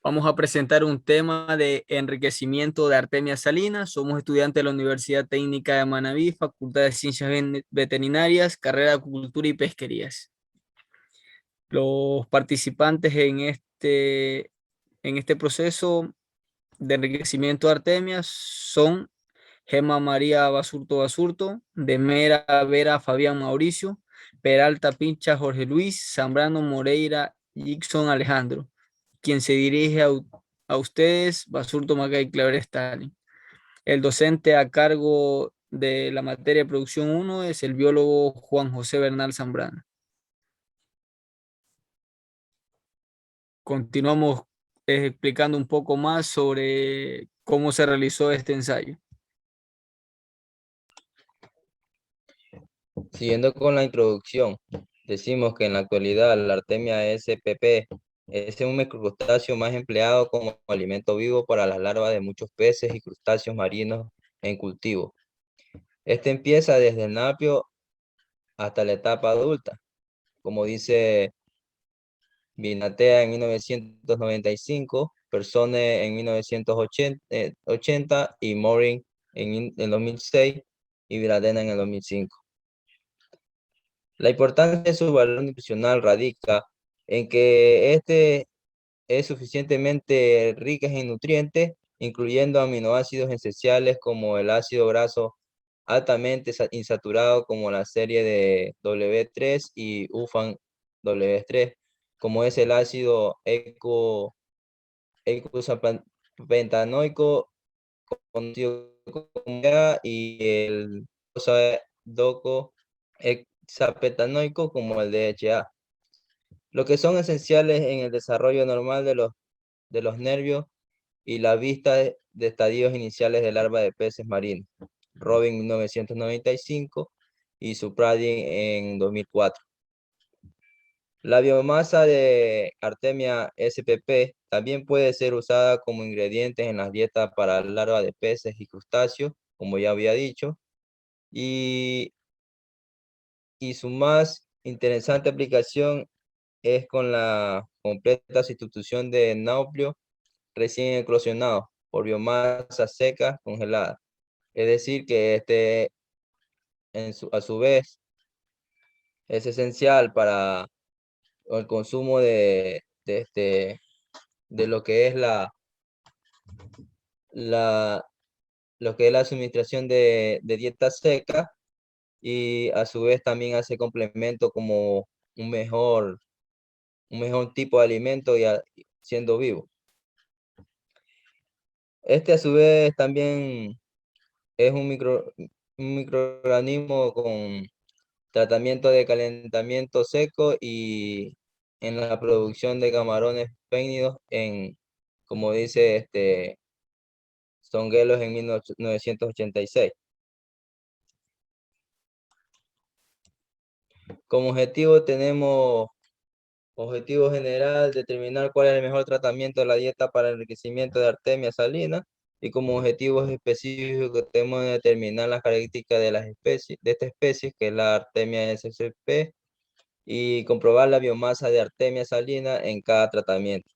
Vamos a presentar un tema de enriquecimiento de Artemia salina. Somos estudiantes de la Universidad Técnica de Manabí, Facultad de Ciencias Veterinarias, carrera de Acuicultura y Pesquerías. Los participantes en este proceso de enriquecimiento de Artemia son Gemma María Basurto Basurto, Demera Vera Fabián Mauricio, Peralta Pincha Jorge Luis, Zambrano Moreira Gixon Alejandro. Quien se dirige a ustedes, Basurto Macay Claver Stalin. El docente a cargo de la materia de producción 1 es el biólogo Juan José Bernal Zambrano. Continuamos explicando un poco más sobre cómo se realizó este ensayo. Siguiendo con la introducción, decimos que en la actualidad la Artemia spp es un microcrustáceo más empleado como alimento vivo para las larvas de muchos peces y crustáceos marinos en cultivo. Este empieza desde el napio hasta la etapa adulta, como dice Binatea en 1995, Persone en 1980 y Morin en 2006 y Viladena en el 2005. La importancia de su valor nutricional radica en que este es suficientemente rica en nutrientes, incluyendo aminoácidos esenciales como el ácido graso altamente insaturado como la serie de W3 y UFAN W3, como es el ácido eicosapentaenoico conocido como EA y el doco hexapentanoico como el DHA, lo que son esenciales en el desarrollo normal de los nervios y la vista de estadios iniciales de larva de peces marinos. Robin 1995 y Supradin en 2004. La biomasa de Artemia spp también puede ser usada como ingrediente en las dietas para larvas de peces y crustáceos, como ya había dicho, y, y su más interesante aplicación es con la completa sustitución de nauplio recién eclosionado por biomasa seca congelada. Es decir, que a su vez es esencial para el consumo de lo que es la, lo que es la suministración de dieta seca, y a su vez también hace complemento como un mejor tipo de alimento siendo vivo. Este a su vez también es un microorganismo con tratamiento de calentamiento seco y en la producción de camarones pénidos como dice Songuelos en 1986. Como objetivo general, determinar cuál es el mejor tratamiento de la dieta para el enriquecimiento de Artemia salina, y como objetivos específicos tenemos que determinar las características de esta especie, que es la Artemia spp, y comprobar la biomasa de Artemia salina en cada tratamiento.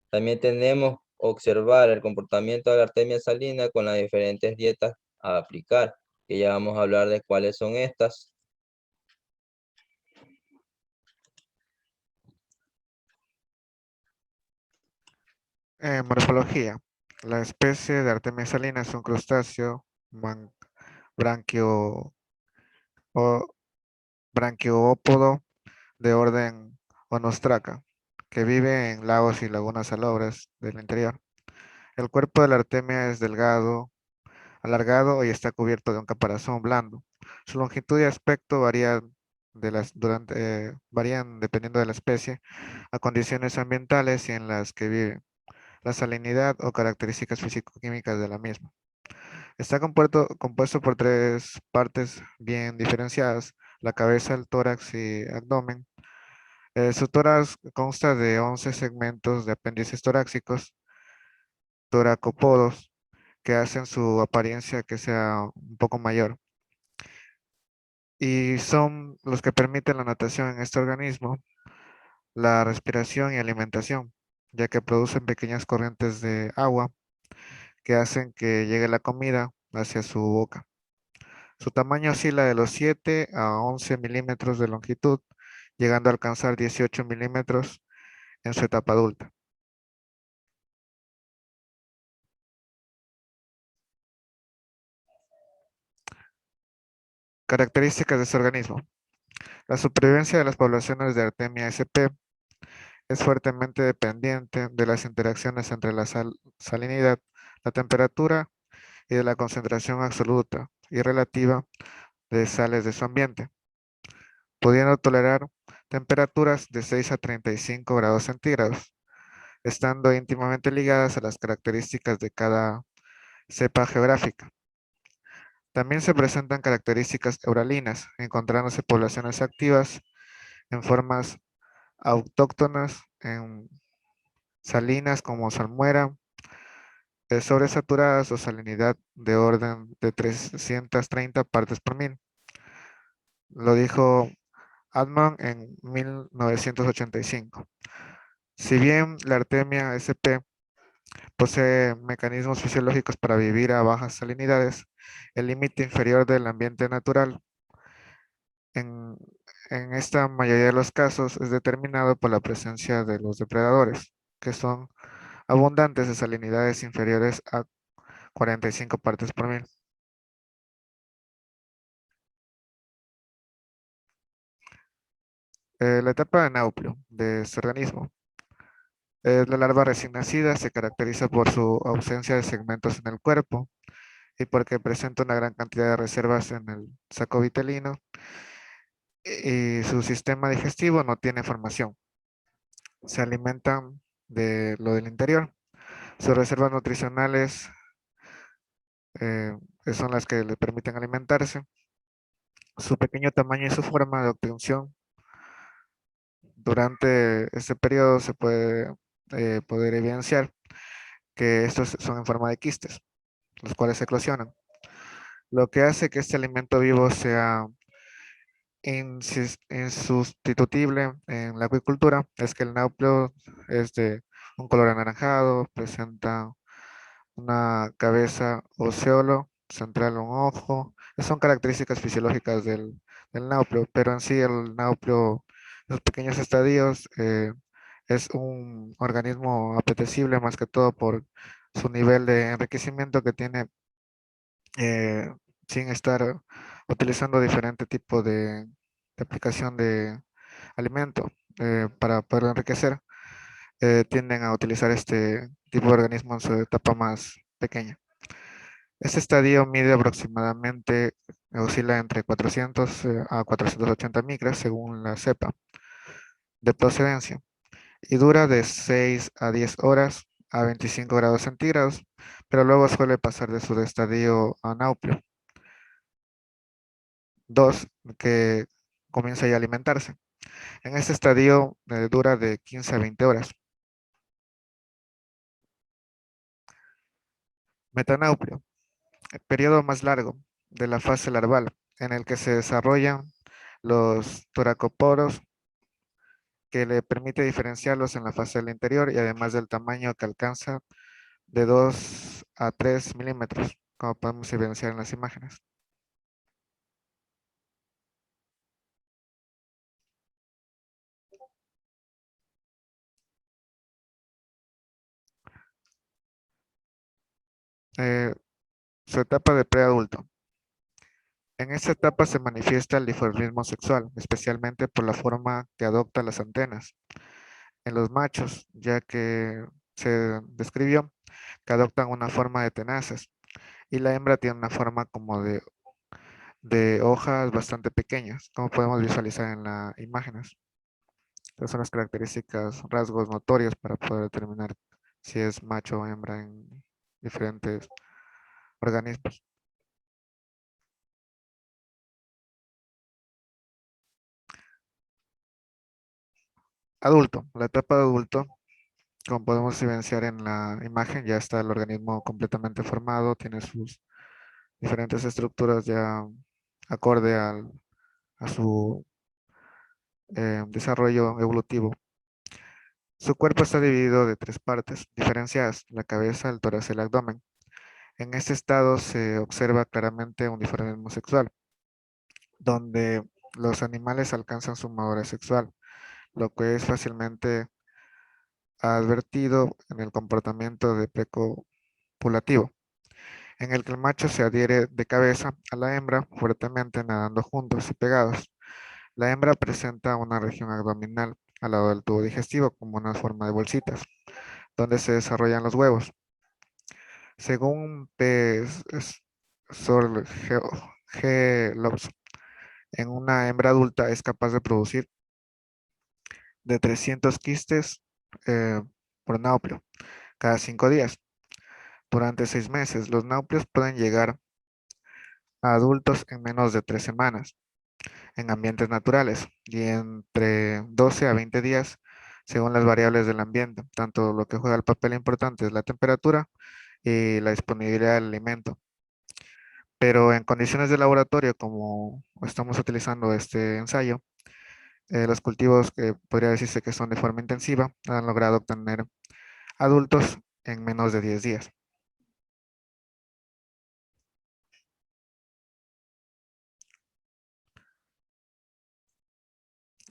También tenemos observar el comportamiento de la Artemia salina con las diferentes dietas a aplicar, que ya vamos a hablar de cuáles son estas. Morfología. La especie de Artemia salina es un crustáceo branquio, o, branquiópodo de orden Onostraca, que vive en lagos y lagunas salobres del interior. El cuerpo de la artemia es delgado, alargado y está cubierto de un caparazón blando. Su longitud y aspecto varían dependiendo de la especie, a condiciones ambientales y en las que vive, la salinidad o características físico-químicas de la misma. Está compuesto por tres partes bien diferenciadas: la cabeza, el tórax y abdomen. Su tórax consta de 11 segmentos de apéndices torácicos, toracópodos, que hacen su apariencia que sea un poco mayor, y son los que permiten la natación en este organismo, la respiración y alimentación. ya que producen pequeñas corrientes de agua que hacen que llegue la comida hacia su boca. Su tamaño oscila de los 7 a 11 milímetros de longitud, llegando a alcanzar 18 milímetros en su etapa adulta. Características de este organismo. La supervivencia de las poblaciones de Artemia sp es fuertemente dependiente de las interacciones entre la salinidad, la temperatura y de la concentración absoluta y relativa de sales de su ambiente, pudiendo tolerar temperaturas de 6 a 35 grados centígrados, estando íntimamente ligadas a las características de cada cepa geográfica. También se presentan características euralinas, encontrándose poblaciones activas en formas autóctonas en salinas como salmuera, sobresaturadas o salinidad de orden de 330 partes por mil. Lo dijo Altman en 1985. Si bien la Artemia sp posee mecanismos fisiológicos para vivir a bajas salinidades, el límite inferior del ambiente natural en, en esta mayoría de los casos es determinado por la presencia de los depredadores, que son abundantes de salinidades inferiores a 45 partes por mil. La etapa de nauplio de este organismo. La larva recién nacida se caracteriza por su ausencia de segmentos en el cuerpo y porque presenta una gran cantidad de reservas en el saco vitelino y su sistema digestivo no tiene formación. Se alimentan de lo del interior. Sus reservas nutricionales son las que le permiten alimentarse. Su pequeño tamaño y su forma de obtención durante este periodo se puede poder evidenciar que estos son en forma de quistes, los cuales eclosionan. Lo que hace que este alimento vivo sea insustituible en la acuicultura es que el náupleo es de un color anaranjado, presenta una cabeza oceolo central, un ojo. Son características fisiológicas del náupleo, pero en sí el náupleo, los pequeños estadios, es un organismo apetecible más que todo por su nivel de enriquecimiento que tiene eh, sin estar utilizando diferente tipo de aplicación de alimento para poder enriquecer. Tienden a utilizar este tipo de organismo en su etapa más pequeña. Este estadio mide aproximadamente, oscila entre 400 a 480 micras según la cepa de procedencia y dura de 6 a 10 horas a 25 grados centígrados, pero luego suele pasar de su estadio a nauplio. 2, que comienza ya a alimentarse. En este estadio dura de 15 a 20 horas. Metanauplio, el periodo más largo de la fase larval, en el que se desarrollan los toracoporos que le permite diferenciarlos en la fase del interior y además del tamaño que alcanza de 2 a 3 milímetros, como podemos evidenciar en las imágenes. Eh, Su etapa de preadulto. En esta etapa se manifiesta el dimorfismo sexual, especialmente por la forma que adopta las antenas en los machos, ya que se describió que adoptan una forma de tenazas y la hembra tiene una forma como de hojas bastante pequeñas, como podemos visualizar en las imágenes. Estas son las características, rasgos notorios para poder determinar si es macho o hembra en diferentes organismos. Adulto, la etapa de adulto, como podemos evidenciar en la imagen, ya está el organismo completamente formado, tiene sus diferentes estructuras ya acorde a su desarrollo evolutivo. Su cuerpo está dividido de tres partes diferenciadas, la cabeza, el tórax y el abdomen. En este estado se observa claramente un dimorfismo sexual, donde los animales alcanzan su madurez sexual, lo que es fácilmente advertido en el comportamiento de precopulativo, en el que el macho se adhiere de cabeza a la hembra fuertemente nadando juntos y pegados. La hembra presenta una región abdominal al lado del tubo digestivo como una forma de bolsitas, donde se desarrollan los huevos. Según P. Sorel G. Lobson, en una hembra adulta es capaz de producir de 300 quistes eh, por nauplio cada 5 días. Durante 6 meses, los nauplios pueden llegar a adultos en menos de 3 semanas en ambientes naturales y entre 12 a 20 días según las variables del ambiente. Tanto lo que juega el papel importante es la temperatura y la disponibilidad del alimento. Pero en condiciones de laboratorio, como estamos utilizando este ensayo, los cultivos que podría decirse que son de forma intensiva han logrado obtener adultos en menos de 10 días.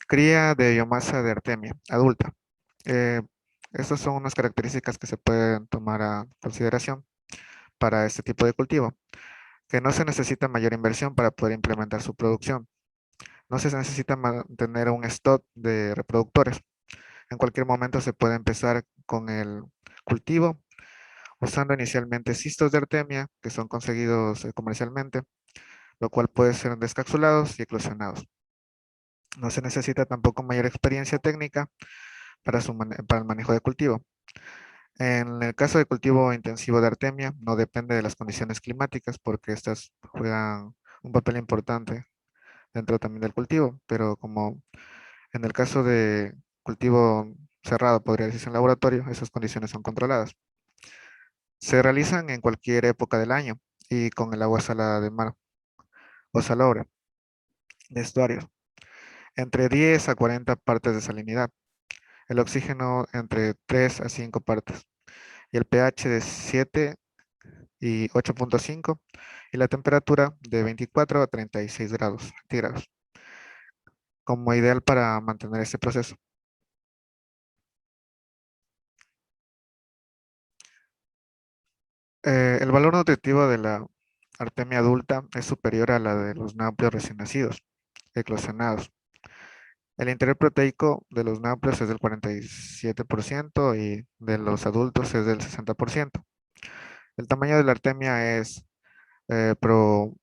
Cría de biomasa de artemia adulta. Eh, Estas son unas características que se pueden tomar a consideración para este tipo de cultivo, que no se necesita mayor inversión para poder implementar su producción. No se necesita mantener un stock de reproductores. En cualquier momento se puede empezar con el cultivo usando inicialmente cistos de artemia que son conseguidos comercialmente, lo cual puede ser descapsulados y eclosionados. No se necesita tampoco mayor experiencia técnica para el manejo de cultivo. En el caso de cultivo intensivo de artemia, no depende de las condiciones climáticas porque estas juegan un papel importante dentro también del cultivo, pero como en el caso de cultivo cerrado, podría decirse en laboratorio, esas condiciones son controladas. Se realizan en cualquier época del año y con el agua salada de mar o salobre de estuarios, entre 10 a 40 partes de salinidad, el oxígeno entre 3 a 5 partes y el pH de 7 y 8.5 y la temperatura de 24 a 36 grados centígrados como ideal para mantener este proceso. El valor nutritivo de la artemia adulta es superior a la de los náuplios recién nacidos, eclosionados. El interior proteico de los náuplios es del 47% y de los adultos es del 60%. El tamaño de la artemia es programable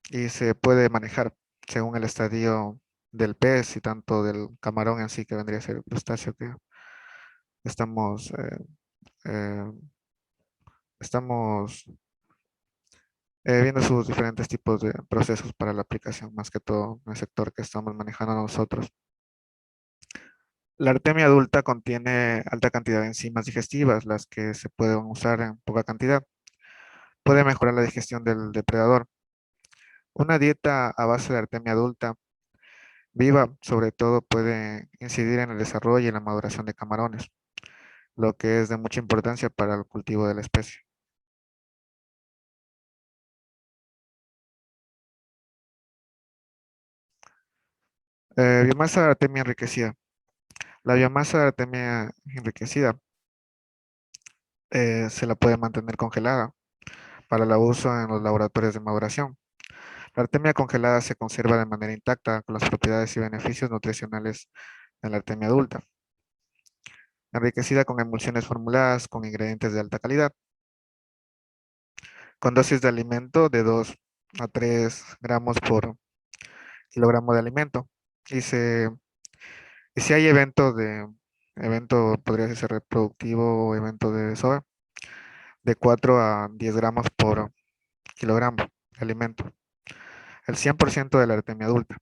y se puede manejar según el estadio del pez y tanto del camarón en sí, que vendría a ser el crustáceo que estamos, eh, estamos viendo sus diferentes tipos de procesos para la aplicación, más que todo en el sector que estamos manejando nosotros. La artemia adulta contiene alta cantidad de enzimas digestivas, las que se pueden usar en poca cantidad. Puede mejorar la digestión del depredador. Una dieta a base de artemia adulta viva, sobre todo, puede incidir en el desarrollo y en la maduración de camarones, lo que es de mucha importancia para el cultivo de la especie. Biomasa de artemia enriquecida. La biomasa de artemia enriquecida se la puede mantener congelada para el uso en los laboratorios de maduración. La artemia congelada se conserva de manera intacta con las propiedades y beneficios nutricionales de la artemia adulta, enriquecida con emulsiones formuladas con ingredientes de alta calidad, con dosis de alimento de 2 a 3 gramos por kilogramo de alimento. Y, y si hay evento podría ser reproductivo o evento de soja, de 4 a 10 gramos por kilogramo de alimento. El 100% de la artemia adulta.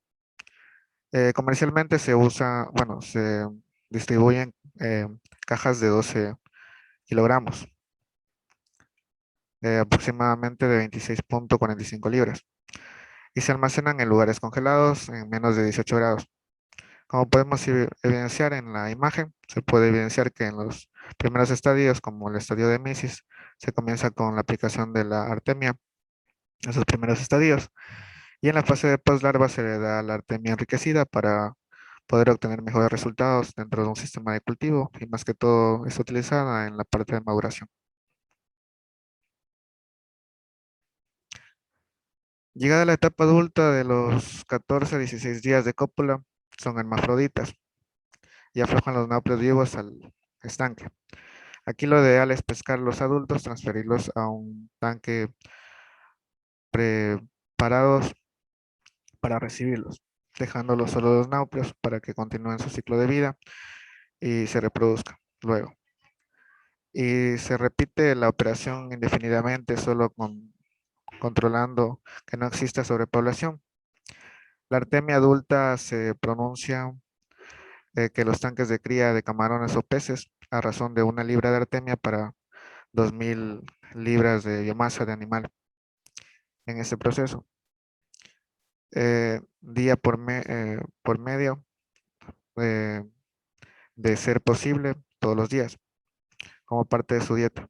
Comercialmente se usa, bueno, se distribuyen cajas de 12 kilogramos, aproximadamente de 26.45 libras, y se almacenan en lugares congelados en menos de 18 grados, Como podemos evidenciar en la imagen, se puede evidenciar que en los primeros estadios, como el estadio de mesis, se comienza con la aplicación de la artemia, esos primeros estadios, y en la fase de poslarva se le da la artemia enriquecida para poder obtener mejores resultados dentro de un sistema de cultivo, y más que todo es utilizada en la parte de maduración. Llegada la etapa adulta de los 14 a 16 días de cópula, son hermafroditas y aflojan los náuplios vivos al estanque. Aquí lo ideal es pescar los adultos, transferirlos a un tanque preparados para recibirlos, dejándolos solo los náuplios para que continúen su ciclo de vida y se reproduzcan luego. Y se repite la operación indefinidamente solo controlando que no exista sobrepoblación. La artemia adulta se pronuncia que los tanques de cría de camarones o peces, a razón de 1 libra de artemia para 2000 libras de biomasa de animal en este proceso. Día por medio, eh, de ser posible todos los días, como parte de su dieta.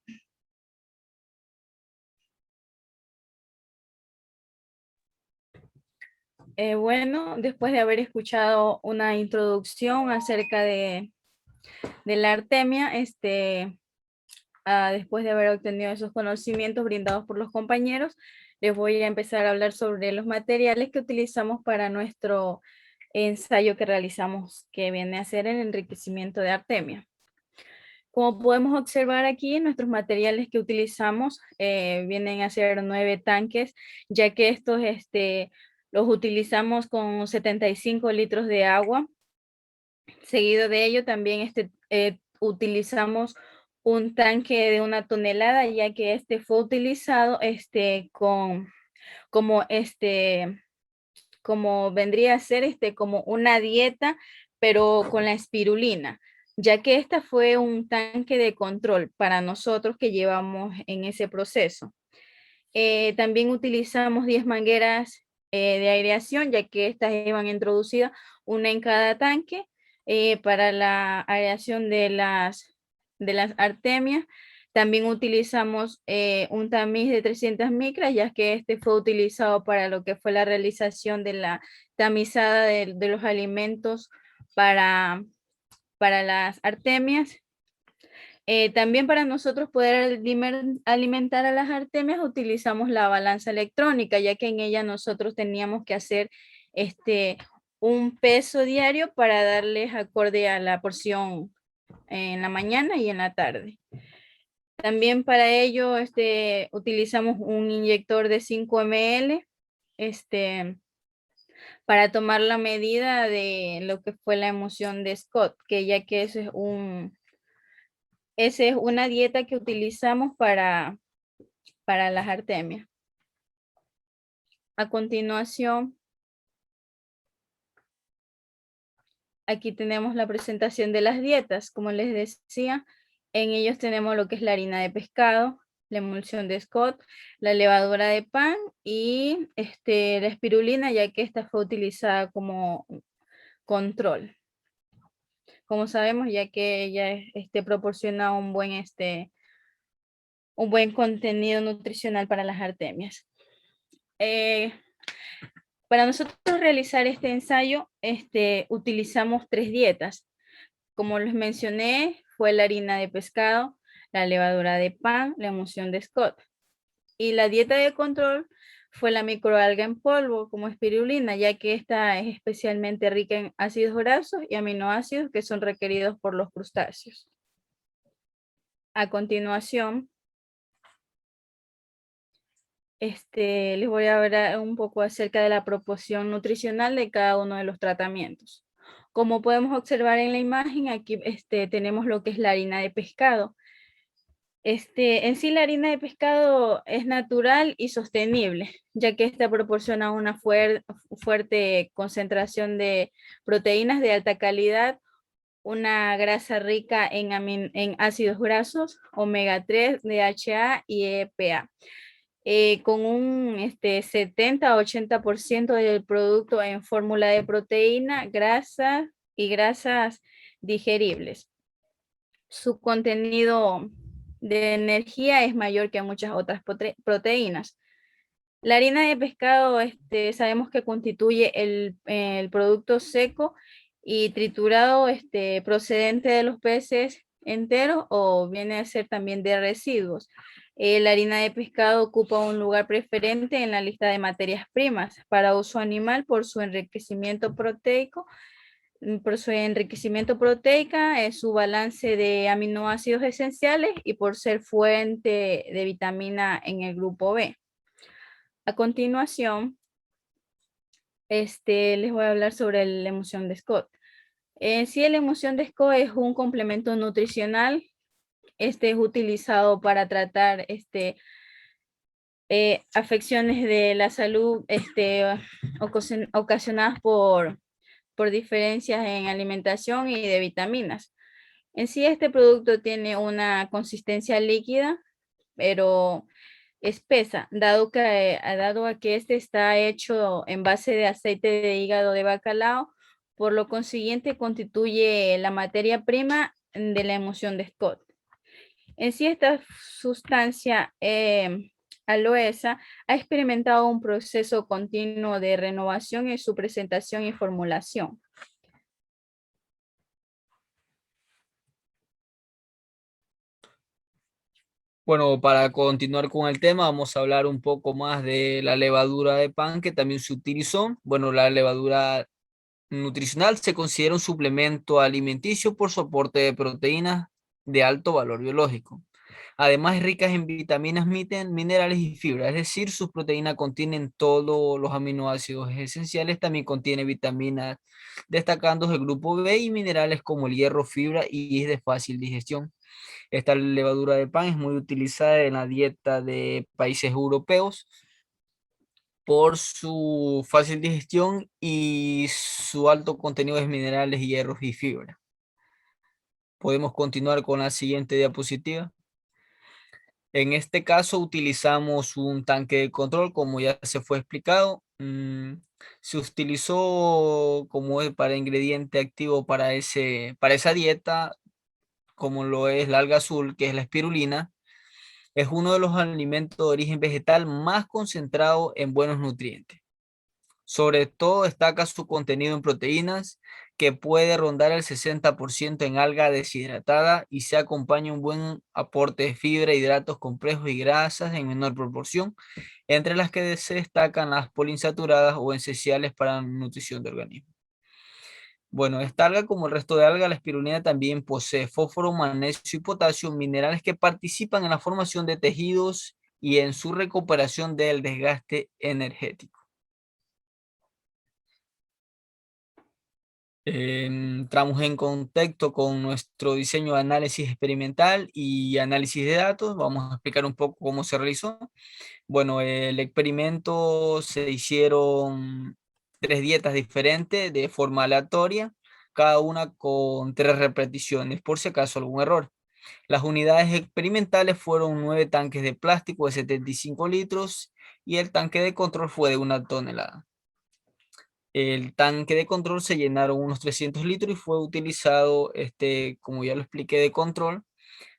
Bueno, después de haber escuchado una introducción acerca de la artemia, después de haber obtenido esos conocimientos brindados por los compañeros, les voy a empezar a hablar sobre los materiales que utilizamos para nuestro ensayo que realizamos, que viene a ser el enriquecimiento de artemia. Como podemos observar aquí, nuestros materiales que utilizamos vienen a ser 9 tanques, ya que estos los utilizamos con 75 litros de agua. Seguido de ello, también utilizamos un tanque de 1 tonelada, ya que este fue utilizado como vendría a ser como una dieta, pero con la espirulina, ya que esta fue un tanque de control para nosotros que llevamos en ese proceso. También utilizamos 10 mangueras de aireación, ya que estas iban introducidas una en cada tanque para la aireación de las artemias. También utilizamos un tamiz de 300 micras, ya que este fue utilizado para lo que fue la realización de la tamizada de los alimentos para las artemias. También para nosotros poder alimentar a las artemias utilizamos la balanza electrónica, ya que en ella nosotros teníamos que hacer un peso diario para darles acorde a la porción en la mañana y en la tarde. También para ello utilizamos un inyector de 5 ml para tomar la medida de lo que fue la emulsión de Scott, que ya que esa es una dieta que utilizamos para las artemias. A continuación, aquí tenemos la presentación de las dietas. Como les decía, en ellos tenemos lo que es la harina de pescado, la emulsión de Scott, la levadura de pan y la espirulina, ya que esta fue utilizada como control. Como sabemos, ya que ella proporciona un buen contenido nutricional para las artemias. Para nosotros realizar este ensayo, utilizamos 3 dietas. Como les mencioné, fue la harina de pescado, la levadura de pan, la emulsión de Scott. Y la dieta de control fue la microalga en polvo como espirulina, ya que esta es especialmente rica en ácidos grasos y aminoácidos que son requeridos por los crustáceos. A continuación, les voy a hablar un poco acerca de la proporción nutricional de cada uno de los tratamientos. Como podemos observar en la imagen, aquí tenemos lo que es la harina de pescado. En sí la harina de pescado es natural y sostenible, ya que esta proporciona una fuerte concentración de proteínas de alta calidad, una grasa rica en ácidos grasos, omega 3, DHA y EPA. Con un 70 a 80% del producto en fórmula de proteína, grasa, y grasas digeribles. Su contenido de energía es mayor que muchas otras proteínas. La harina de pescado, sabemos que constituye el producto seco y triturado, procedente de los peces enteros o viene a ser también de residuos. La harina de pescado ocupa un lugar preferente en la lista de materias primas para uso animal por su enriquecimiento proteico, su balance de aminoácidos esenciales y por ser fuente de vitamina en el grupo B. A continuación, les voy a hablar sobre la emulsión de Scott. Sí, la emulsión de Scott es un complemento nutricional. Es utilizado para tratar afecciones de la salud ocasionadas por diferencias en alimentación y de vitaminas. En sí, este producto tiene una consistencia líquida, pero espesa, dado a que este está hecho en base de aceite de hígado de bacalao, por lo consiguiente constituye la materia prima de la emulsión de Scott. En sí, esta sustancia aloesa ha experimentado un proceso continuo de renovación en su presentación y formulación. Bueno, para continuar con el tema, vamos a hablar un poco más de la levadura de pan que también se utilizó. Bueno, la levadura nutricional se considera un suplemento alimenticio por su aporte de proteínas de alto valor biológico. Además, es rica en vitaminas, minerales y fibra, es decir, sus proteínas contienen todos los aminoácidos esenciales, también contiene vitaminas, destacando el grupo B y minerales como el hierro, fibra y es de fácil digestión. Esta levadura de pan es muy utilizada en la dieta de países europeos por su fácil digestión y su alto contenido de minerales, hierros y fibra. Podemos continuar con la siguiente diapositiva. En este caso utilizamos un tanque de control, como ya se fue explicado. Se utilizó como para ingrediente activo para esa dieta, como lo es la alga azul, que es la espirulina. Es uno de los alimentos de origen vegetal más concentrado en buenos nutrientes. Sobre todo destaca su contenido en proteínas, que puede rondar el 60% en alga deshidratada y se acompaña un buen aporte de fibra, hidratos complejos y grasas en menor proporción, entre las que se destacan las poliinsaturadas o esenciales para la nutrición del organismo. Bueno, esta alga, como el resto de algas, la espirulina también posee fósforo, magnesio y potasio, minerales que participan en la formación de tejidos y en su recuperación del desgaste energético. Entramos en contexto con nuestro diseño de análisis experimental y análisis de datos. Vamos a explicar un poco cómo se realizó. Bueno, el experimento se hicieron 3 dietas diferentes de forma aleatoria, cada una con 3 repeticiones, por si acaso algún error. Las unidades experimentales fueron 9 tanques de plástico de 75 litros y el tanque de control fue de 1 tonelada. El tanque de control se llenaron unos 300 litros y fue utilizado, como ya lo expliqué, de control.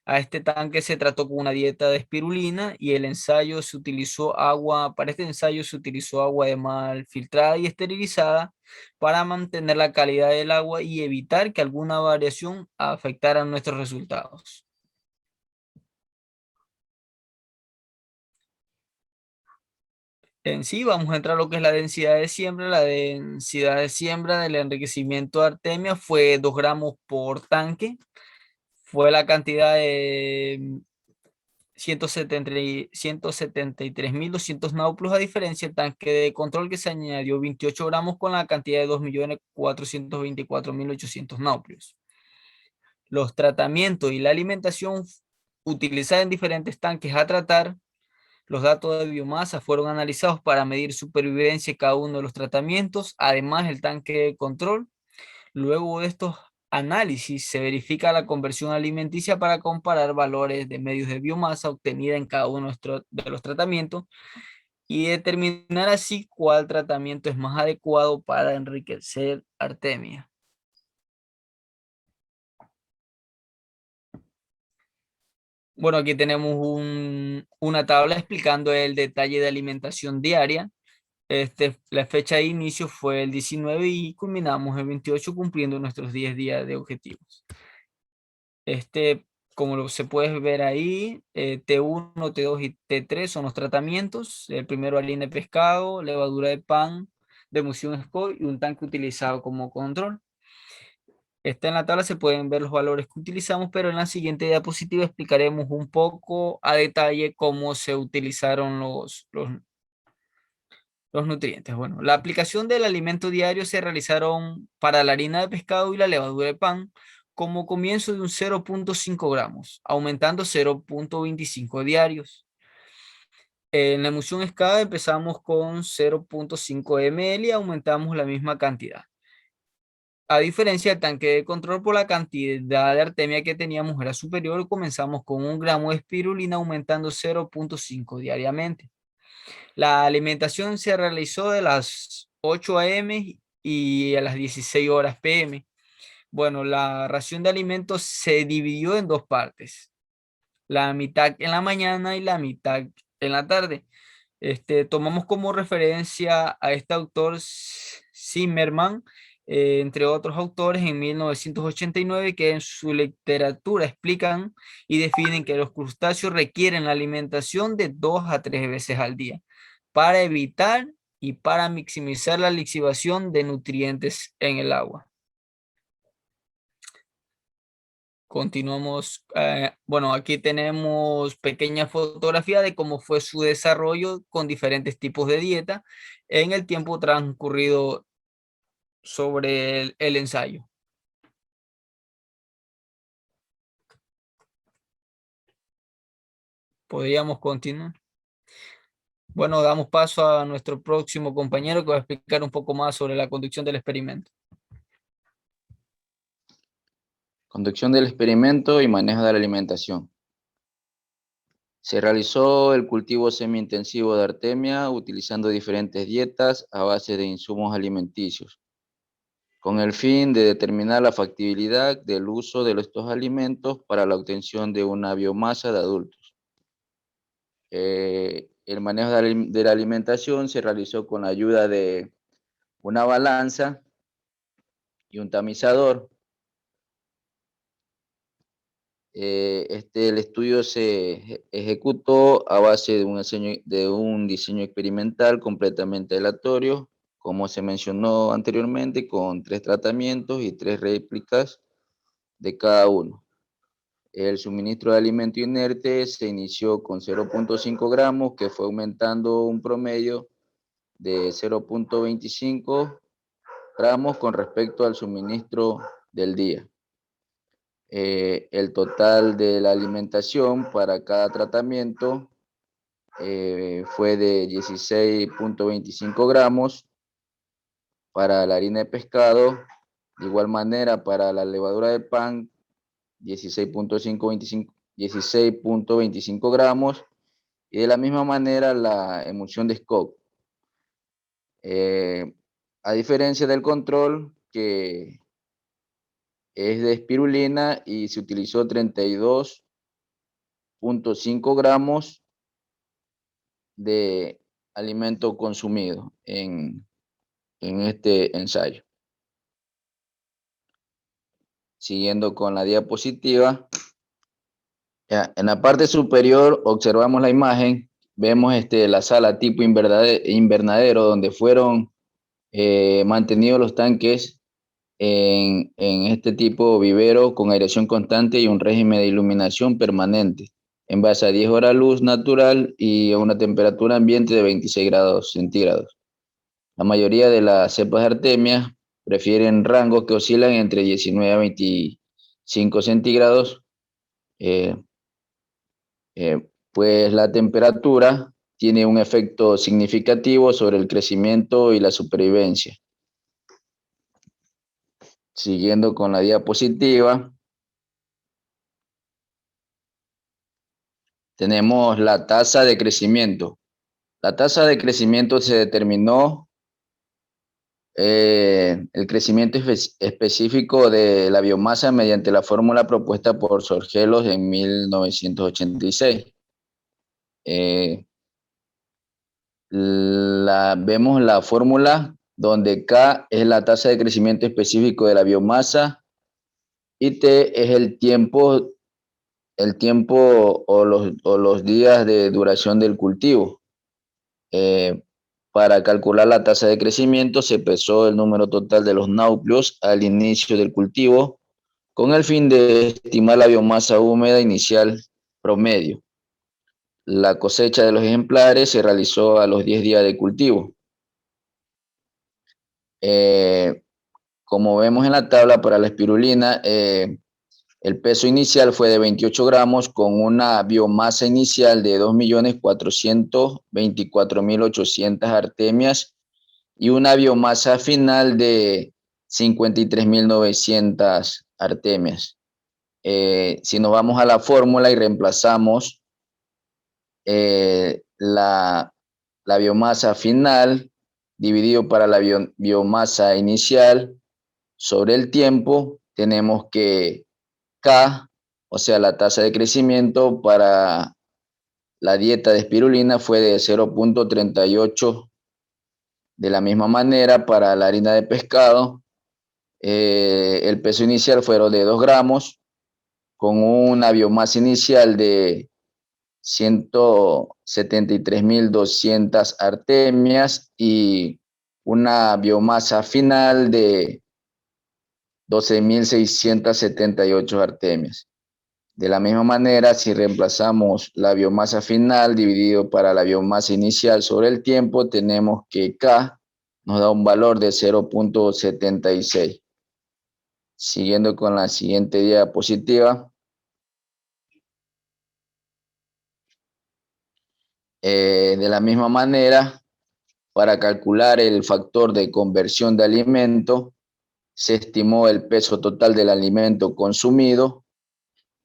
A este tanque se trató con una dieta de espirulina y el ensayo se utilizó agua, para este ensayo se utilizó agua de mar filtrada y esterilizada para mantener la calidad del agua y evitar que alguna variación afectara nuestros resultados. En sí, vamos a entrar a lo que es la densidad de siembra. La densidad de siembra del enriquecimiento de Artemia fue 2 gramos por tanque. Fue la cantidad de 173.200 náuplios, a diferencia del tanque de control que se añadió 28 gramos con la cantidad de 2.424.800 náuplios. Los tratamientos y la alimentación utilizadas en diferentes tanques a tratar. Los datos de biomasa fueron analizados para medir supervivencia de cada uno de los tratamientos, además el tanque de control. Luego de estos análisis se verifica la conversión alimenticia para comparar valores de medios de biomasa obtenida en cada uno de los tratamientos y determinar así cuál tratamiento es más adecuado para enriquecer Artemia. Bueno, aquí tenemos una tabla explicando el detalle de alimentación diaria. La fecha de inicio fue el 19 y culminamos el 28 cumpliendo nuestros 10 días de objetivos. Como se puede ver ahí, T1, T2 y T3 son los tratamientos. El primero, harina de pescado, levadura de pan, de emulsión Scott y un tanque utilizado como control. En la tabla se pueden ver los valores que utilizamos, pero en la siguiente diapositiva explicaremos un poco a detalle cómo se utilizaron los nutrientes. Bueno, la aplicación del alimento diario se realizaron para la harina de pescado y la levadura de pan como comienzo de un 0.5 gramos, aumentando 0.25 diarios. En la emulsión escada empezamos con 0.5 ml y aumentamos la misma cantidad. A diferencia del tanque de control, por la cantidad de artemia que teníamos era superior, comenzamos con 1 gramo de espirulina aumentando 0.5 diariamente. La alimentación se realizó de las 8 a.m. y a las 16 horas p.m. Bueno, la ración de alimentos se dividió en dos partes, la mitad en la mañana y la mitad en la tarde. Tomamos como referencia a este autor Zimmerman, entre otros autores en 1989, que en su literatura explican y definen que los crustáceos requieren la alimentación de 2 a 3 veces al día para evitar y para maximizar la lixiviación de nutrientes en el agua. Continuamos. Bueno, aquí tenemos pequeña fotografía de cómo fue su desarrollo con diferentes tipos de dieta en el tiempo transcurrido sobre el ensayo. Podríamos continuar. Bueno, damos paso a nuestro próximo compañero que va a explicar un poco más sobre la conducción del experimento. Conducción del experimento y manejo de la alimentación. Se realizó el cultivo semi-intensivo de artemia utilizando diferentes dietas a base de insumos alimenticios, con el fin de determinar la factibilidad del uso de estos alimentos para la obtención de una biomasa de adultos. El manejo de la alimentación se realizó con la ayuda de una balanza y un tamizador. El estudio se ejecutó a base de un diseño experimental completamente aleatorio, como se mencionó anteriormente, con 3 tratamientos y 3 réplicas de cada uno. El suministro de alimento inerte se inició con 0.5 gramos, que fue aumentando un promedio de 0.25 gramos con respecto al suministro del día. El total de la alimentación para cada tratamiento fue de 16.25 gramos para la harina de pescado, de igual manera para la levadura de pan 16.25 gramos, y de la misma manera la emulsión de Scott. A diferencia del control, que es de espirulina y se utilizó 32.5 gramos de alimento consumido en este ensayo. Siguiendo con la diapositiva, en la parte superior observamos la imagen, vemos la sala tipo invernadero donde fueron mantenidos los tanques en este tipo vivero con aireación constante y un régimen de iluminación permanente en base a 10 horas luz natural y a una temperatura ambiente de 26 grados centígrados. La mayoría de las cepas de artemia prefieren rangos que oscilan entre 19 a 25 centígrados, pues la temperatura tiene un efecto significativo sobre el crecimiento y la supervivencia. Siguiendo con la diapositiva, tenemos la tasa de crecimiento. La tasa de crecimiento se determinó el crecimiento específico de la biomasa mediante la fórmula propuesta por Sorgelos en 1986. Vemos la fórmula donde K es la tasa de crecimiento específico de la biomasa y T es el tiempo o los días de duración del cultivo. Para calcular la tasa de crecimiento se pesó el número total de los núcleos al inicio del cultivo con el fin de estimar la biomasa húmeda inicial promedio. La cosecha de los ejemplares se realizó a los 10 días de cultivo. Como vemos en la tabla para la espirulina, el peso inicial fue de 28 gramos con una biomasa inicial de 2.424.800 artemias y una biomasa final de 53.900 artemias. Si nos vamos a la fórmula y reemplazamos la biomasa final dividido para la biomasa inicial sobre el tiempo, tenemos que K, o sea, la tasa de crecimiento para la dieta de espirulina fue de 0.38. De la misma manera, para la harina de pescado, el peso inicial fueron de 2 gramos, con una biomasa inicial de 173.200 artemias y una biomasa final de 12.678 artemias. De la misma manera, si reemplazamos la biomasa final dividido para la biomasa inicial sobre el tiempo, tenemos que K nos da un valor de 0.76. Siguiendo con la siguiente diapositiva. De la misma manera, para calcular el factor de conversión de alimento, se estimó el peso total del alimento consumido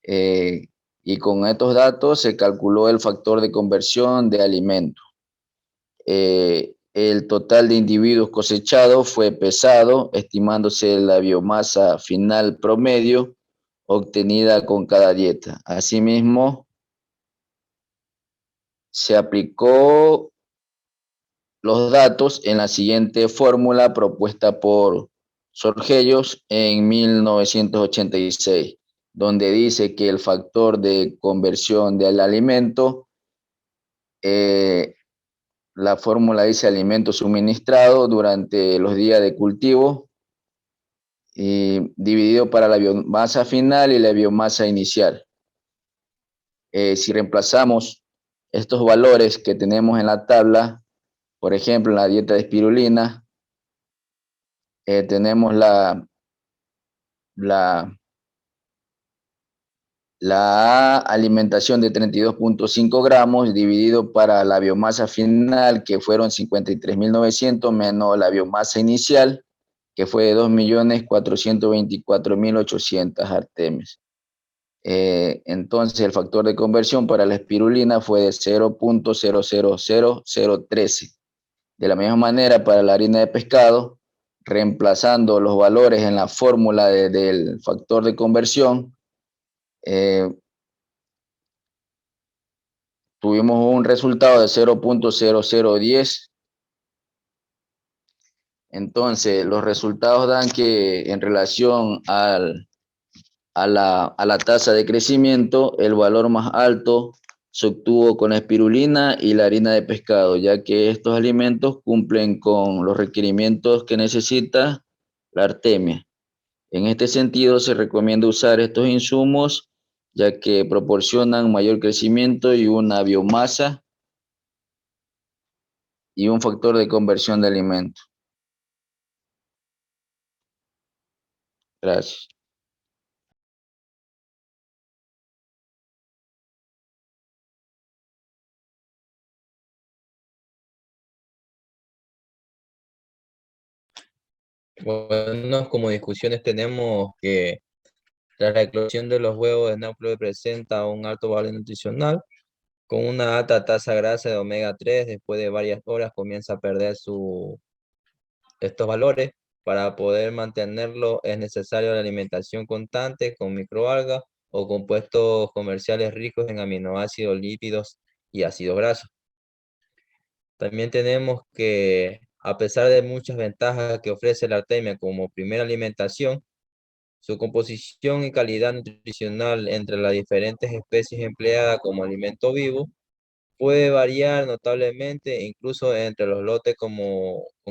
y con estos datos se calculó el factor de conversión de alimento. El total de individuos cosechados fue pesado, estimándose la biomasa final promedio obtenida con cada dieta. Asimismo, se aplicó los datos en la siguiente fórmula propuesta por Sorgellos en 1986, donde dice que el factor de conversión del alimento, la fórmula dice alimento suministrado durante los días de cultivo, y dividido para la biomasa final y la biomasa inicial. Si reemplazamos estos valores que tenemos en la tabla, por ejemplo, en la dieta de espirulina, tenemos la alimentación de 32.5 gramos dividido para la biomasa final, que fueron 53.900, menos la biomasa inicial, que fue de 2.424.800 artemias. Entonces, el factor de conversión para la espirulina fue de 0.000013. De la misma manera, para la harina de pescado, reemplazando los valores en la fórmula del factor de conversión, tuvimos un resultado de 0.0010. Entonces, los resultados dan que en relación a la tasa de crecimiento, el valor más alto se obtuvo con la espirulina y la harina de pescado, ya que estos alimentos cumplen con los requerimientos que necesita la artemia. En este sentido, se recomienda usar estos insumos, ya que proporcionan mayor crecimiento y una biomasa y un factor de conversión de alimentos. Gracias. Bueno, como discusiones tenemos que tras la eclosión de los huevos de náuplio presenta un alto valor nutricional, con una alta tasa grasa de omega 3, después de varias horas comienza a perder su estos valores. Para poder mantenerlo es necesario la alimentación constante con microalgas o compuestos comerciales ricos en aminoácidos, lípidos y ácidos grasos. También tenemos que, a pesar de muchas ventajas que ofrece la artemia como primera alimentación, su composición y calidad nutricional entre las diferentes especies empleadas como alimento vivo puede variar notablemente, incluso entre los lotes con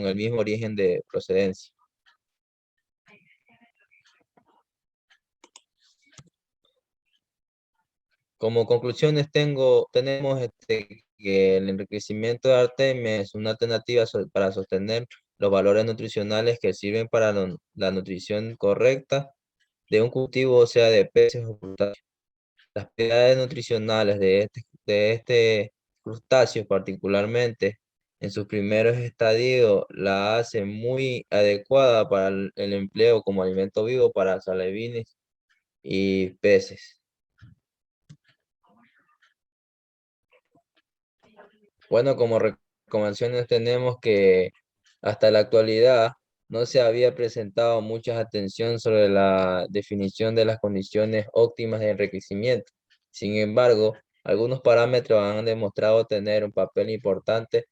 el mismo origen de procedencia. Como conclusiones tenemos que el enriquecimiento de artemia es una alternativa para sostener los valores nutricionales que sirven para la nutrición correcta de un cultivo, o sea, de peces o crustáceos. Las propiedades nutricionales de este crustáceo, particularmente en sus primeros estadios, la hacen muy adecuada para el empleo como alimento vivo para alevines y peces. Bueno, como recomendaciones tenemos que hasta la actualidad no se había presentado mucha atención sobre la definición de las condiciones óptimas de enriquecimiento. Sin embargo, algunos parámetros han demostrado tener un papel importante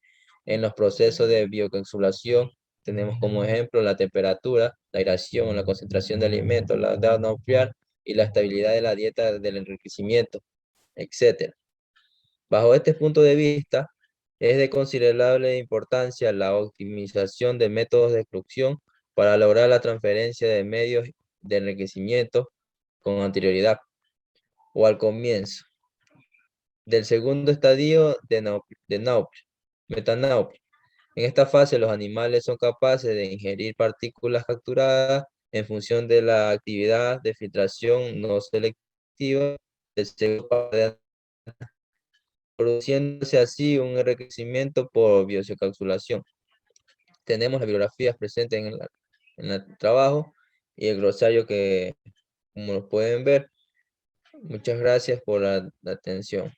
en los procesos de bioencapsulación. Tenemos como ejemplo la temperatura, la aireación, la concentración de alimentos, la edad nuclear y la estabilidad de la dieta del enriquecimiento, etc. Bajo este punto de vista, es de considerable importancia la optimización de métodos de extrusión para lograr la transferencia de medios de enriquecimiento con anterioridad o al comienzo del segundo estadio de metanauplia. En esta fase, los animales son capaces de ingerir partículas capturadas en función de la actividad de filtración no selectiva del segundo, produciéndose así un enriquecimiento por bioencapsulación. Tenemos las bibliografías presentes en el trabajo y el glosario que, como lo pueden ver. Muchas gracias por la atención.